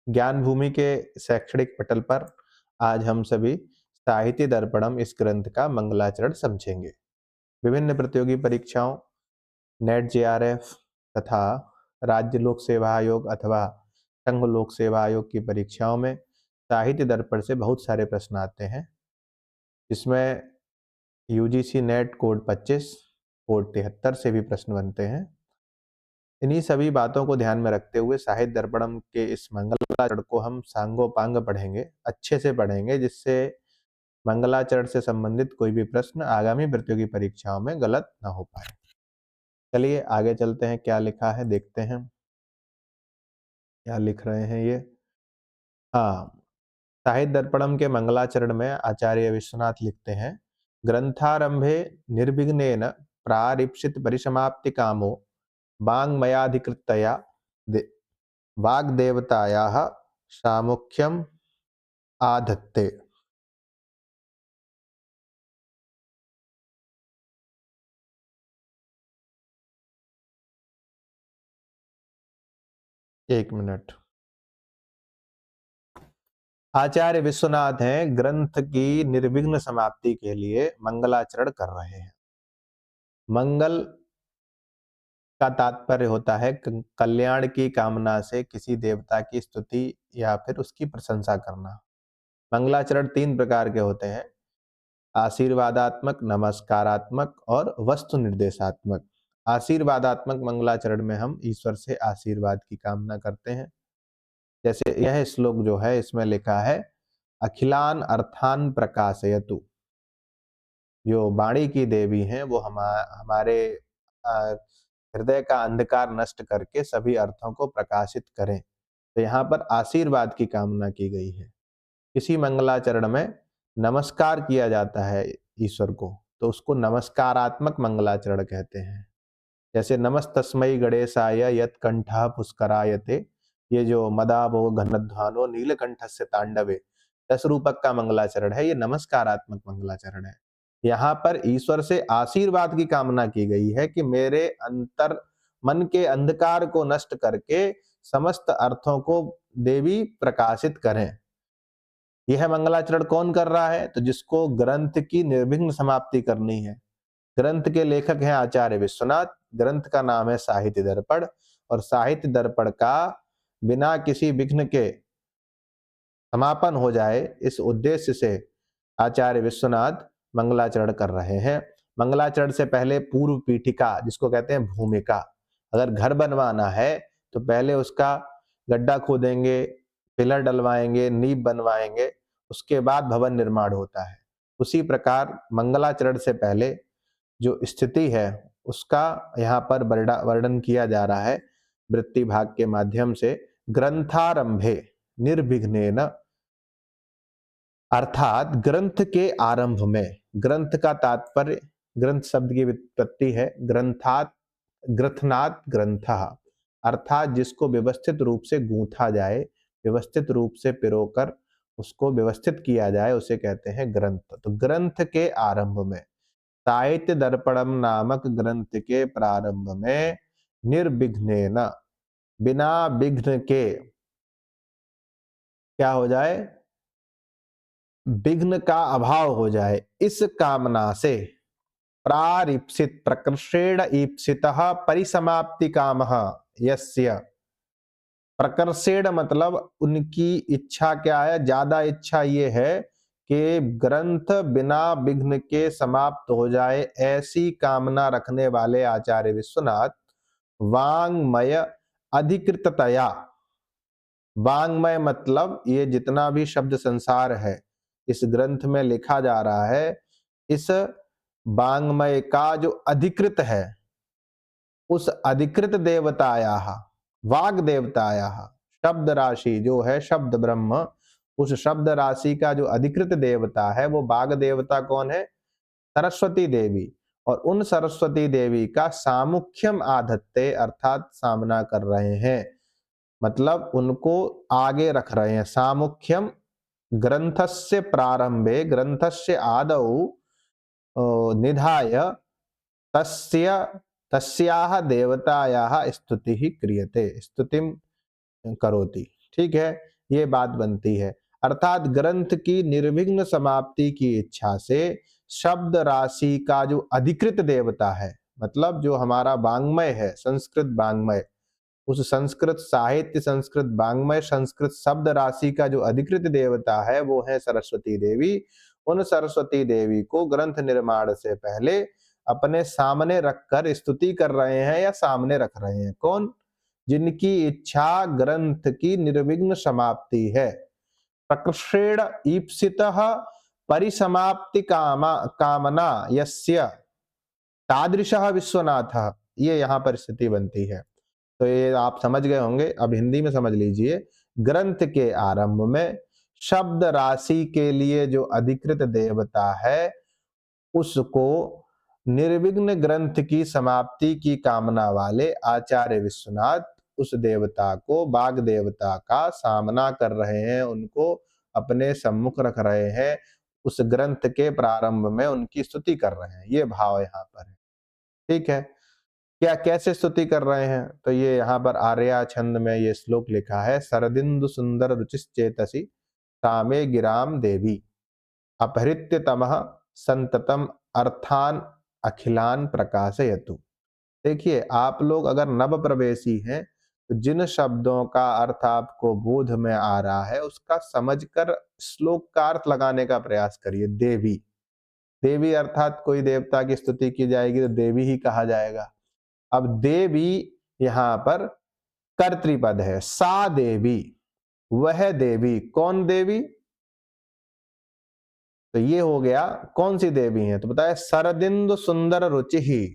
ज्ञान भूमि के शैक्षणिक पटल पर आज हम सभी साहित्य दर्पणम इस ग्रंथ का मंगलाचरण समझेंगे। विभिन्न प्रतियोगी परीक्षाओं, नेट जेआरएफ तथा राज्य लोक सेवा आयोग अथवा संघ लोक सेवा आयोग की परीक्षाओं में साहित्य दर्पण से बहुत सारे प्रश्न आते हैं। इसमें यूजीसी नेट कोड 25, कोड 73 से भी प्रश्न बनते हैं। इन्हीं सभी बातों को ध्यान में रखते हुए साहित्य दर्पणम के इस मंगलाचरण को हम सांगोपांग पढ़ेंगे, अच्छे से पढ़ेंगे, जिससे मंगलाचरण से संबंधित कोई भी प्रश्न आगामी प्रतियोगी परीक्षाओं में गलत ना हो पाए। चलिए आगे चलते हैं, क्या लिखा है देखते हैं। क्या लिख रहे हैं ये? हाँ, साहित्य दर्पणम के मंगलाचरण में आचार्य विश्वनाथ लिखते हैं, ग्रंथारंभे निर्विघ्नेन प्रारीप्सित परिसमाप्ति कामो वाङ्मयाधिकृतया वाग्देवतायाः सामुख्यम आधत्ते। एक मिनट। आचार्य विश्वनाथ हैं, ग्रंथ की निर्विघ्न समाप्ति के लिए मंगलाचरण कर रहे हैं। मंगल का तात्पर्य होता है कल्याण की कामना से किसी देवता की स्तुति या फिर उसकी प्रशंसा करना। मंगलाचरण 3 प्रकार के होते हैं, आशीर्वादात्मक, नमस्कारात्मक और वस्तु निर्देशात्मक। आशीर्वादात्मक मंगलाचरण में हम ईश्वर से आशीर्वाद की कामना करते हैं। जैसे यह श्लोक जो है इसमें लिखा है, अखिलान अर्थान प्रकाशयतु। जो वाणी की देवी हैं वो हमारे हृदय का अंधकार नष्ट करके सभी अर्थों को प्रकाशित करें। तो यहाँ पर आशीर्वाद की कामना की गई है। किसी मंगलाचरण में नमस्कार किया जाता है ईश्वर को, तो उसको नमस्कारात्मक मंगलाचरण कहते हैं। जैसे नमस्तस्मै गणेशाय यत्कंठः पुष्करायते, ये जो मदावो घनध्वानो नीलकंठस्य तांडवे 10 रूपक का मंगलाचरण है, ये नमस्कारात्मक मंगलाचरण है। यहाँ पर ईश्वर से आशीर्वाद की कामना की गई है कि मेरे अंतर मन के अंधकार को नष्ट करके समस्त अर्थों को देवी प्रकाशित करें। यह मंगलाचरण कौन कर रहा है? तो जिसको ग्रंथ की निर्विघ्न समाप्ति करनी है। ग्रंथ के लेखक हैं आचार्य विश्वनाथ, ग्रंथ का नाम है साहित्य दर्पण, और साहित्य दर्पण का बिना किसी विघ्न के समापन हो जाए, इस उद्देश्य से आचार्य विश्वनाथ मंगलाचरण कर रहे हैं। मंगलाचरण से पहले पूर्व पीठिका, जिसको कहते हैं भूमिका। अगर घर बनवाना है तो पहले उसका गड्ढा खोदेंगे, पिलर डलवाएंगे, नींव बनवाएंगे, उसके बाद भवन निर्माण होता है। उसी प्रकार मंगलाचरण से पहले जो स्थिति है उसका यहाँ पर वर्णन किया जा रहा है वृत्ति भाग के माध्यम से। ग्रंथारंभे निर्विघ्नेन, अर्थात ग्रंथ के आरंभ में। ग्रंथ का तात्पर्य, ग्रंथ शब्द की व्युत्पत्ति है ग्रंथात, ग्रथनात् ग्रंथः, अर्थात जिसको व्यवस्थित रूप से गूंथा जाए, व्यवस्थित रूप से पिरोकर उसको व्यवस्थित किया जाए, उसे कहते हैं ग्रंथ। तो ग्रंथ के आरंभ में, साहित्य दर्पणम नामक ग्रंथ के प्रारंभ में निर्विघ्नेन, बिना विघ्न के, क्या हो जाए? विघ्न का अभाव हो जाए, इस कामना से प्रारीप्सित, प्रकर्षेण ईप्सितः परिसमाप्ति कामः यस्य। प्रकर्षेण मतलब उनकी इच्छा क्या है? ज्यादा इच्छा ये है कि ग्रंथ बिना विघ्न के समाप्त हो जाए, ऐसी कामना रखने वाले आचार्य विश्वनाथ वाङ्मय अधिकृततया, वाङ्मय मतलब ये जितना भी शब्द संसार है इस ग्रंथ में लिखा जा रहा है, इस वाङ्मय का जो अधिकृत है, उस अधिकृत देवतायाः, वाग देवतायाः, शब्द राशि जो है शब्द ब्रह्म, उस शब्द राशि का जो अधिकृत देवता है वो वाग देवता कौन है? सरस्वती देवी। और उन सरस्वती देवी का सामुख्यम आधत्ते, अर्थात सामना कर रहे हैं, मतलब उनको आगे रख रहे हैं। सामुख्यम, ग्रंथस्य प्रारंभे, ग्रंथस्य आदौ निधाय तस्य तस्याः देवतायाः स्तुतिः क्रियते, स्तुतिम करोति। ठीक है, ये बात बनती है। अर्थात ग्रंथ की निर्विघ्न समाप्ति की इच्छा से शब्द राशि का जो अधिकृत देवता है, मतलब जो हमारा वाङ्मय है, संस्कृत वाङ्मय, उस संस्कृत साहित्य, संस्कृत वाङ्मय, संस्कृत शब्द राशि का जो अधिकृत देवता है वो है सरस्वती देवी। उन सरस्वती देवी को ग्रंथ निर्माण से पहले अपने सामने रखकर स्तुति कर रहे हैं या सामने रख रहे हैं। कौन? जिनकी इच्छा ग्रंथ की निर्विघ्न समाप्ति है। प्रकृषेण ईप्सितः परिसमाप्ति कामना यस्य तादृशः विश्वनाथः, ये यहाँ पर स्थिति बनती है। तो ये आप समझ गए होंगे, अब हिंदी में समझ लीजिए। ग्रंथ के आरंभ में शब्द राशि के लिए जो अधिकृत देवता है, उसको निर्विघ्न ग्रंथ की समाप्ति की कामना वाले आचार्य विश्वनाथ उस देवता को, बाग देवता का सामना कर रहे हैं, उनको अपने सम्मुख रख रहे हैं, उस ग्रंथ के प्रारंभ में उनकी स्तुति कर रहे हैं। ये भाव यहाँ पर है। ठीक है। क्या कैसे स्तुति कर रहे हैं? तो ये यहाँ पर आर्या छंद में ये श्लोक लिखा है, शरदिंदु सुंदर रुचिश्चेतसि तामे गिराम देवी अपहृत्य तमः संततम अर्थान अखिलान प्रकाशयतु। देखिए, आप लोग अगर नव प्रवेशी हैं तो जिन शब्दों का अर्थ आपको बोध में आ रहा है उसका समझकर श्लोक का अर्थ लगाने का प्रयास करिए। देवी, देवी अर्थात कोई देवता की स्तुति की जाएगी तो देवी ही कहा जाएगा। अब देवी यहां पर कर्तृपद है। सा देवी, वह देवी, कौन देवी? तो ये हो गया कौन सी देवी है, तो बताया शरदिंदु सुंदर रुचि ही।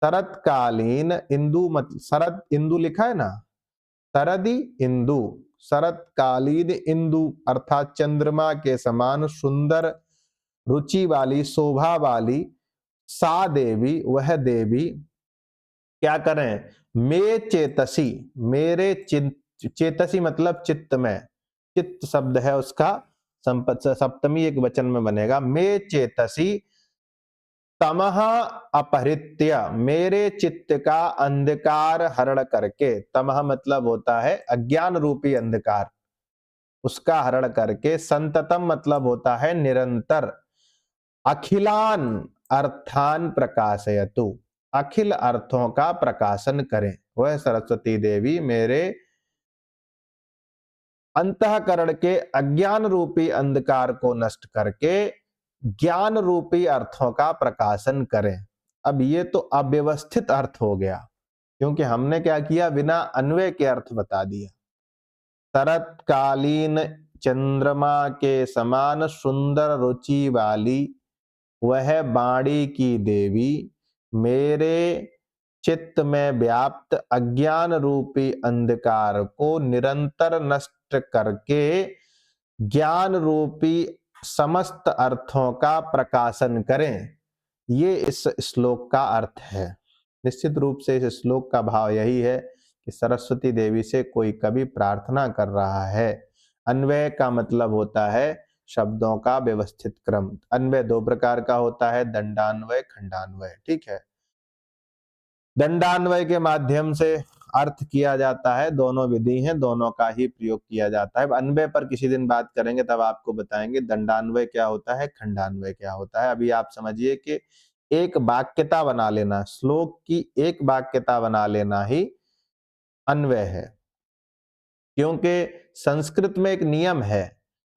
शरतकालीन इंदु, मत शरद इंदु लिखा है ना, शरदि इंदु, शरतकालीन इंदु अर्थात चंद्रमा के समान सुंदर, रुचि वाली, शोभा वाली सा देवी, वह देवी क्या करें? मे चेतसी, मेरे चेतसी मतलब चित्त में, चित्त शब्द है उसका सप्तमी एक वचन में बनेगा। मे चेतसी तमः अपहृत्य, मेरे चित्त का अंधकार हरण करके, तमः मतलब होता है अज्ञान रूपी अंधकार, उसका हरण करके, संततम मतलब होता है निरंतर, अखिलान अर्थान प्रकाशयतु, अखिल अर्थों का प्रकाशन करें। वह सरस्वती देवी मेरे अंतःकरण के अज्ञान रूपी अंधकार को नष्ट करके ज्ञान रूपी अर्थों का प्रकाशन करें। अब ये तो अव्यवस्थित अर्थ हो गया, क्योंकि हमने क्या किया, बिना अन्वय के अर्थ बता दिया। शरतकालीन चंद्रमा के समान सुंदर रुचि वाली वह बाणी की देवी मेरे चित्त में व्याप्त अज्ञान रूपी अंधकार को निरंतर नष्ट करके ज्ञान रूपी समस्त अर्थों का प्रकाशन करें। ये इस श्लोक का अर्थ है। निश्चित रूप से इस श्लोक का भाव यही है कि सरस्वती देवी से कोई कवि प्रार्थना कर रहा है। अन्वय का मतलब होता है शब्दों का व्यवस्थित क्रम। अन्वय दो प्रकार का होता है, दंडान्वय, खंडान्वय। ठीक है। दंडान्वय के माध्यम से अर्थ किया जाता है, दोनों विधि हैं, दोनों का ही प्रयोग किया जाता है। अन्वय पर किसी दिन बात करेंगे, तब आपको बताएंगे दंडान्वय क्या होता है, खंडान्वय क्या होता है। अभी आप समझिए कि एक वाक्यता बना लेना, श्लोक की एक वाक्यता बना लेना ही अन्वय है। क्योंकि संस्कृत में एक नियम है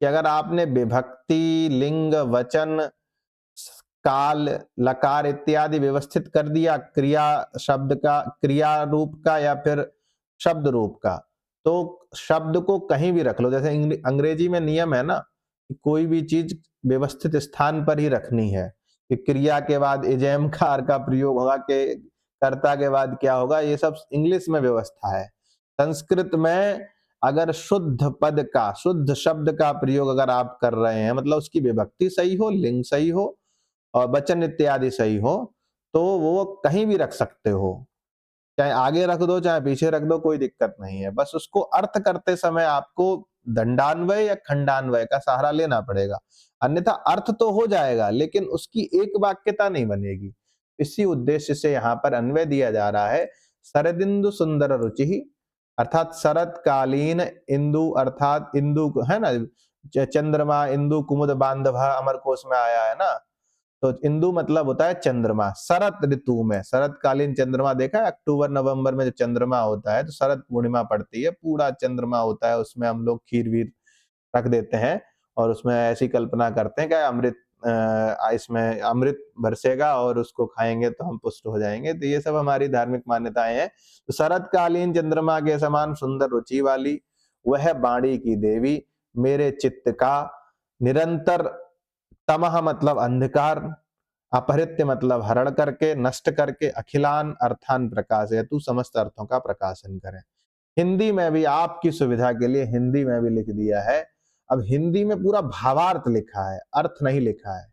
कि अगर आपने विभक्ति, लिंग, वचन, काल, लकार इत्यादि व्यवस्थित कर दिया, क्रिया शब्द का, क्रिया रूप का या फिर शब्द रूप का, तो शब्द को कहीं भी रख लो। जैसे अंग्रेजी में नियम है ना कि कोई भी चीज व्यवस्थित स्थान पर ही रखनी है, कि क्रिया के बाद इजेम कार का प्रयोग होगा, कि कर्ता के बाद क्या होगा, ये सब इंग्लिश में व्यवस्था है। संस्कृत में अगर शुद्ध पद का, शुद्ध शब्द का प्रयोग अगर आप कर रहे हैं, मतलब उसकी विभक्ति सही हो, लिंग सही हो और वचन इत्यादि सही हो, तो वो कहीं भी रख सकते हो, चाहे आगे रख दो चाहे पीछे रख दो, कोई दिक्कत नहीं है। बस उसको अर्थ करते समय आपको दंडान्वय या खंडान्वय का सहारा लेना पड़ेगा, अन्यथा अर्थ तो हो जाएगा लेकिन उसकी एक वाक्यता नहीं बनेगी। इसी उद्देश्य से यहाँ पर अन्वय दिया जा रहा है, शरदिंदु सुंदर रुचि अर्थात शरतकालीन इंदु, अर्थात इंदु है ना, चंद्रमा इंदु कुमुद बांधवा अमर कोश में आया है ना, तो इंदु मतलब होता है चंद्रमा। शरत ऋतु में शरतकालीन चंद्रमा देखा है, अक्टूबर नवंबर में जो चंद्रमा होता है तो शरद पूर्णिमा पड़ती है, पूरा चंद्रमा होता है, उसमें हम लोग खीर वीर रख देते हैं और उसमें ऐसी कल्पना करते हैं कि अमृत इसमें अमृत बरसेगा और उसको खाएंगे तो हम पुष्ट हो जाएंगे। तो ये सब हमारी धार्मिक मान्यताएं हैं। तो शरतकालीन चंद्रमा के समान सुंदर रुचि वाली वह बाणी की देवी मेरे चित्त का निरंतर, तमह मतलब अंधकार, अपहृत्य मतलब हरण करके, नष्ट करके, अखिलान अर्थान प्रकाश है, तू समस्त अर्थों का प्रकाशन करे। हिंदी में भी आपकी सुविधा के लिए हिंदी में भी लिख दिया है। अब हिंदी में पूरा भावार्थ लिखा है, अर्थ नहीं लिखा है।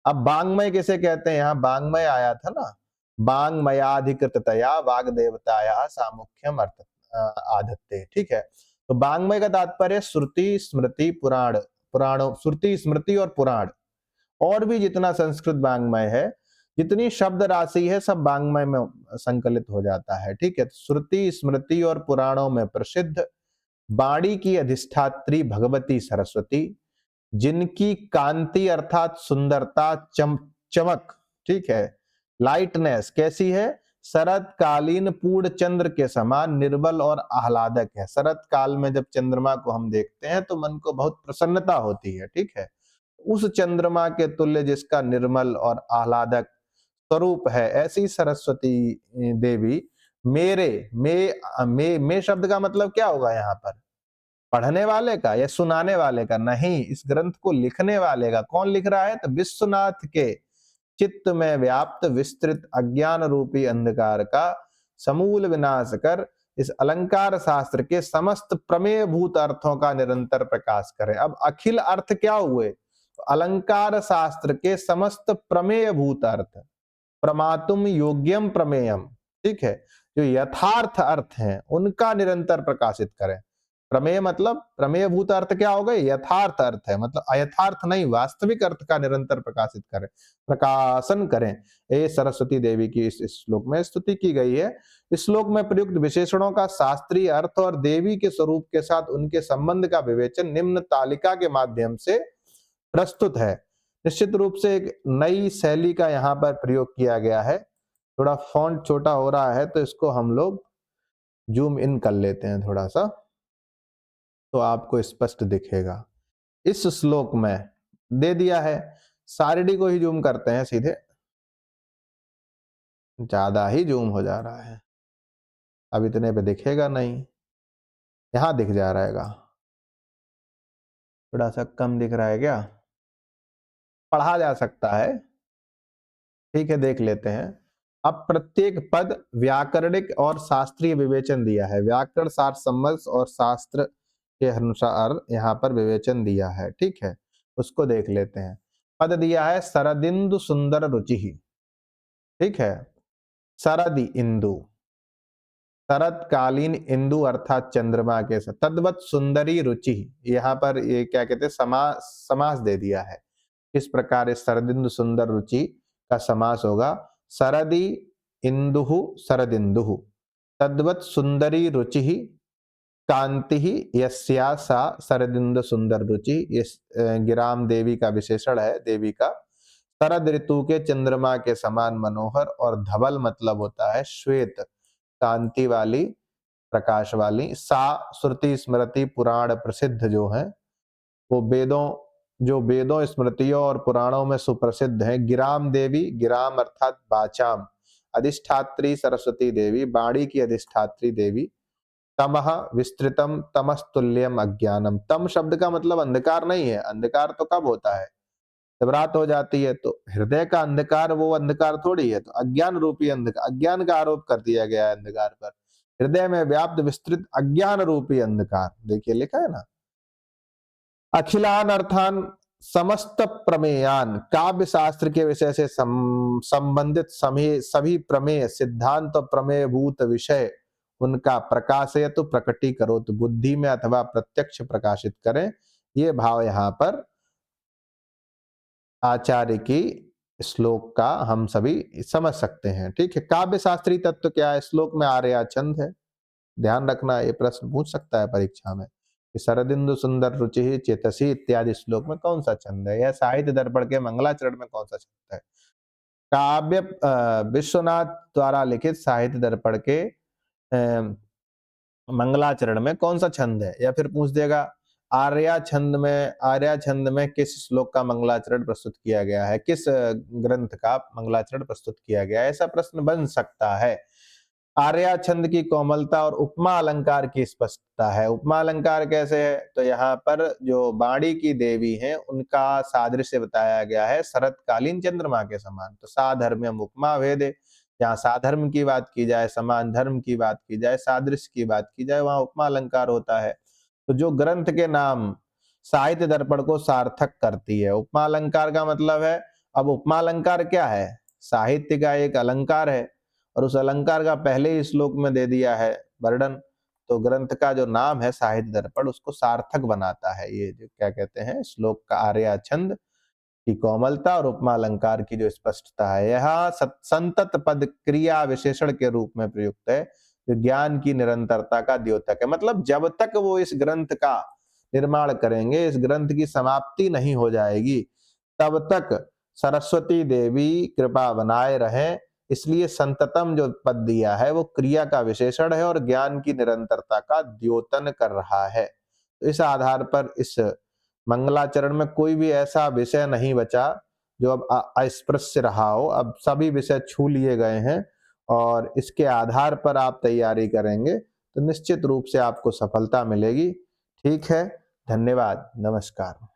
अब वाङ्मय किसे कहते हैं, यहाँ वाङ्मय आया था ना, वाङ्मयाधिकृततया वाग देवताया सामुख्यम अर्थ आधत्ते, ठीक है। तो वाङ्मय का तात्पर्य श्रुति स्मृति पुराण, पुराणों, श्रुति स्मृति और पुराण, और भी जितना संस्कृत वाङ्मय है, जितनी शब्द राशि है, सब वाङ्मय में संकलित हो जाता है, ठीक है। श्रुति स्मृति और पुराणों में प्रसिद्ध वाणी की अधिष्ठात्री भगवती सरस्वती, जिनकी कांति अर्थात सुंदरता, चमक, ठीक है, लाइटनेस कैसी है, शरद कालीन पूर्ण चंद्र के समान निर्बल और आह्लादक है। शरद काल में जब चंद्रमा को हम देखते हैं तो मन को बहुत प्रसन्नता होती है, ठीक है। उस चंद्रमा के तुल्य जिसका निर्मल और आह्लादक स्वरूप है, ऐसी सरस्वती देवी मेरे, में शब्द का मतलब क्या होगा यहाँ पर, पढ़ने वाले का या सुनाने वाले का, नहीं, इस ग्रंथ को लिखने वाले का। कौन लिख रहा है, तो विश्वनाथ के चित्त में व्याप्त विस्तृत अज्ञान रूपी अंधकार का समूल विनाश कर इस अलंकार शास्त्र के समस्त प्रमेय भूत अर्थों का निरंतर प्रकाश करें। अब अखिल अर्थ क्या हुए, तो अलंकार शास्त्र के समस्त प्रमेय भूत अर्थ, प्रमातुम योग्यम प्रमेयम, ठीक है, जो यथार्थ अर्थ हैं उनका निरंतर प्रकाशित करें। प्रमेय मतलब प्रमेय भूत अर्थ क्या हो गए, यथार्थ अर्थ है, मतलब अयथार्थ नहीं, वास्तविक अर्थ का निरंतर प्रकाशित करें, प्रकाशन करें। ये सरस्वती देवी की इस श्लोक में स्तुति की गई है। इस श्लोक में प्रयुक्त विशेषणों का शास्त्रीय अर्थ और देवी के स्वरूप के साथ उनके संबंध का विवेचन निम्न तालिका के माध्यम से प्रस्तुत है। निश्चित रूप से एक नई शैली का यहाँ पर प्रयोग किया गया है। थोड़ा फॉन्ट छोटा हो रहा है तो इसको हम लोग जूम इन कर लेते हैं थोड़ा सा, तो आपको स्पष्ट दिखेगा। इस श्लोक में दे दिया है, सारडी को ही जूम करते हैं सीधे, ज्यादा ही जूम हो जा रहा है, अब इतने पे दिखेगा नहीं, यहां दिख जा रहेगा, थोड़ा सा कम दिख रहा है क्या, पढ़ा जा सकता है, ठीक है, देख लेते हैं। अब प्रत्येक पद व्याकरणिक और शास्त्रीय विवेचन दिया है, व्याकरण शास्त्र सम्मत और शास्त्र के अनुसार यहाँ पर विवेचन दिया है, ठीक है, उसको देख लेते हैं। पद दिया है शरदिंदु सुंदर रुचि, ठीक है, शरदि इंदु, शरतकालीन इंदु अर्थात चंद्रमा के साथ, तद्वत सुंदरी रुचि, यहाँ पर ये क्या कहते हैं, समास दे दिया है। इस प्रकार इस शरदिंदु सुंदर रुचि का समास होगा, शरदि इंदुः शरदिंदुः, तद्वत सुंदरी रुचि कांति यस्या सा शरदिंदु सुंदर रुचि, ये गिराम देवी का विशेषण है, देवी का। शरद ऋतु के चंद्रमा के समान मनोहर, और धवल मतलब होता है श्वेत, कांति वाली, प्रकाश वाली। सा श्रुति स्मृति पुराण प्रसिद्ध जो है, वो वेदों, जो वेदों स्मृतियों और पुराणों में सुप्रसिद्ध है। गिराम देवी, गिराम अर्थात बाचाम, अधिष्ठात्री सरस्वती देवी, बाणी की अधिष्ठात्री देवी। तमः विस्तृतम तमस्तुल्यम अज्ञानम, तम शब्द का मतलब अंधकार नहीं है, अंधकार तो कब होता है, जब रात हो जाती है, तो हृदय का अंधकार वो अंधकार थोड़ी है, तो अज्ञान रूपी अंधकार, अज्ञान का आरोप कर दिया गया है अंधकार पर, हृदय में व्याप्त विस्तृत अज्ञान रूपी अंधकार, देखिए लिखा है ना। अखिलान अर्थान समस्त प्रमेयान, काव्य शास्त्र के विषय से संबंधित सभी प्रमेय सिद्धांत और प्रमेय भूत विषय उनका प्रकाशय तो प्रकटी करो, तो बुद्धि में अथवा प्रत्यक्ष प्रकाशित करें, ये भाव यहाँ पर आचार्य की श्लोक का हम सभी समझ सकते हैं, ठीक है। काव्य शास्त्री तत्व क्या है, श्लोक में आर्या छंद है, ध्यान रखना, ये प्रश्न पूछ सकता है परीक्षा में कि शरदिंदु सुंदर रुचि चेतसी इत्यादि श्लोक में कौन सा छंद है, या साहित्य दर्पण के मंगलाचरण में कौन सा छंद है। काव्य विश्वनाथ द्वारा लिखित साहित्य दर्पण के मंगलाचरण में कौन सा छंद है, या फिर पूछ देगा आर्या छंद में किस श्लोक का मंगलाचरण प्रस्तुत किया गया है, किस ग्रंथ का मंगलाचरण प्रस्तुत किया गया है, ऐसा प्रश्न बन सकता है। आर्या छंद की कोमलता और उपमा अलंकार की स्पष्टता है। उपमा अलंकार कैसे है, तो यहाँ पर जो बाणी की देवी हैं उनका सादृश्य बताया गया है शरतकालीन चंद्रमा के समान। तो साधर्म्यम उपमा भेदे, जहाँ साधर्म की बात की जाए, समान धर्म की बात की जाए, सादृश्य की बात की जाए, वहां उपमा अलंकार होता है। तो जो ग्रंथ के नाम साहित्य दर्पण को सार्थक करती है, उपमा अलंकार का मतलब है, अब उपमा अलंकार क्या है, साहित्य का एक अलंकार है और उस अलंकार का पहले ही श्लोक में दे दिया है वर्णन। तो ग्रंथ का जो नाम है साहित्य दर्पण उसको सार्थक बनाता है, ये जो क्या कहते हैं श्लोक का आर्या छंद की कोमलता और उपमा अलंकार की जो स्पष्टता है। यह संतत पद क्रिया विशेषण के रूप में प्रयुक्त है, जो ज्ञान की निरंतरता का द्योतक है। मतलब जब तक वो इस ग्रंथ का निर्माण करेंगे, इस ग्रंथ की समाप्ति नहीं हो जाएगी, तब तक सरस्वती देवी कृपा बनाए रहे। इसलिए संततम जो पद दिया है वो क्रिया का विशेषण है और ज्ञान की निरंतरता का द्योतन कर रहा है। तो इस आधार पर इस मंगलाचरण में कोई भी ऐसा विषय नहीं बचा जो अब अस्पृश्य रहा हो, अब सभी विषय छू लिए गए हैं और इसके आधार पर आप तैयारी करेंगे तो निश्चित रूप से आपको सफलता मिलेगी। ठीक है, धन्यवाद, नमस्कार।